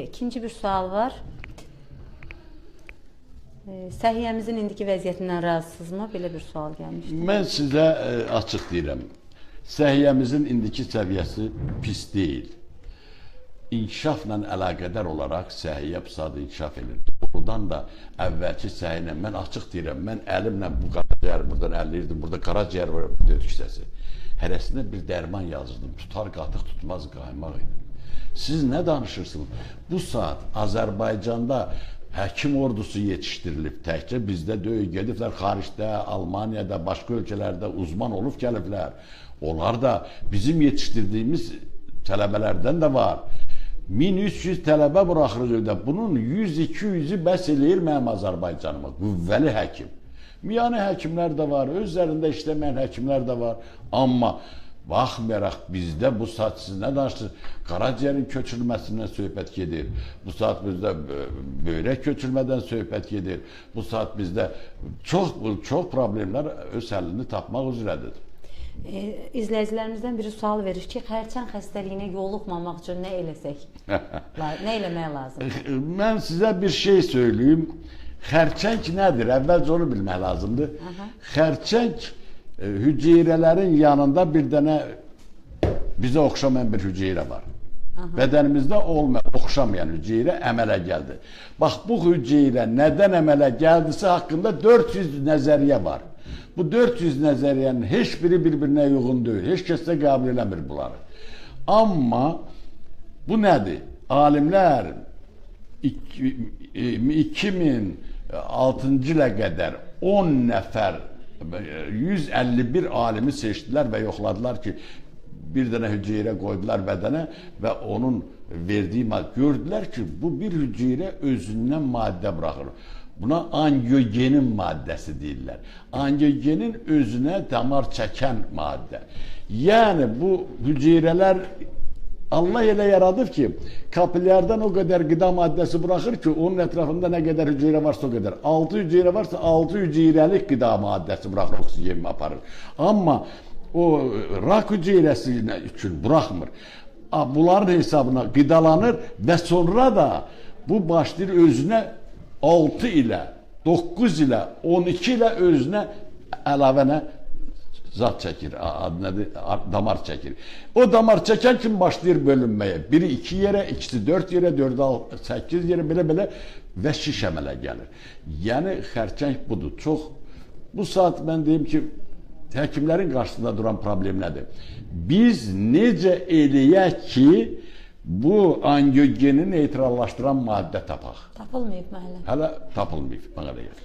İkinci bir sual var. Səhiyyəmizin indiki vəziyyətindən razısınızmı? Belə bir sual gəlmişdi. Mən sizə açıq deyirəm. Səhiyyəmizin indiki səviyyəsi pis deyil. İnkişafla əlaqədar olaraq səhiyyə pusat inkişaf edir. Doğrudan da əvvəlki səhiyyə, mən açıq deyirəm, mən əlimlə bu qaraciyər buradan ələyirdim, burada qaraciyər var, burada ötküsəsi. Hərəsinə bir dərman yazırdım, tutar qatıq tutmaz qaymaq idi. Siz nə danışırsınız? Bu saat Azərbaycanda həkim ordusu yetişdirilib, təkcə bizdə deyil, gediblər xaricdə, Almaniyada, başqa ölkələrdə uzman olub gəliblər. Onlar da bizim yetişdirdiyimiz tələbələrdən də var. 1300 tələbə buraxırıq evdə. Bunun 100-200-ü bəs eləyir mənim Azərbaycanıma. Qüvvəli həkim. Miyani həkimlər də var, özlərində işləməyən həkimlər də var. Amma baxmayaraq bizdə bu saat siz nə danışırsınız? Qaraciyərin köçürülməsindən söhbət gedir. Bu saat bizdə böyrək köçürmədən söhbət gedir. Bu saat bizdə çox problemlər öz həllini tapmaq üzrədir. İzləyicilərimizdən biri sual verir ki, xərçəng xəstəliyinə yoluxmamaq üçün nə eləsək? Nə eləmək lazımdır? Mən sizə bir şey söyləyim. Xərçəng nədir? Əvvəlcə onu bilmək lazımdır. Xərçəng hüceyrələrin yanında bir dənə bizə oxşamayan bir hüceyrə var. Bədənimizdə oxşamayan hüceyrə əmələ gəldi. Bax, bu hüceyrə nədən əmələ gəldisə haqqında 400 nəzəriyyə var. Bu 400 nəzəriyyənin heç biri bir-birinə uyğun deyil. Heç kəs də qəbul eləmir bunları. Amma bu nədir? Alimlər 2006-cı ilə qədər 10 nəfər 151 alimi seçdilər və yoxladılar ki, bir dənə hüceyrə qoydular bədənə və onun verdiyi maddə. Gördülər ki, bu bir hüceyrə özündən maddə buraxır. Buna angiogenin maddəsi deyirlər. Angiogenin özünə damar çəkən maddə. Yəni bu hüceyrələr Allah elə yaradıb ki, kapilyardan o qədər qida maddəsi buraxır ki, onun ətrafında nə qədər hüceyrə varsa o qədər. 6 hüceyrə varsa 6 hüceyrəlik qida maddəsi buraxır, oksigenini aparır. Amma o rak hüceyrəsi üçün buraxmır. Bunların hesabına qidalanır və sonra da bu başlayır özünə 6 ilə, 9 ilə, 12 ilə özünə əlavənə zat çəkir, damar çəkir. O damar çəkən kimi başlayır bölünməyə. Biri 2 yerə, ikisi 4 yerə, 4-ü 8 yerə, belə-belə və şiş əmələ gəlir. Yəni, xərçəng budur. Bu saat mən deyim ki, həkimlərin qarşısında duran problem nədir? Biz necə eləyək ki, bu angiogeni neytrallaşdıran maddə tapaq? Tapılmayıb məhəllə. Hələ tapılmayıb, mənə elə gəlir.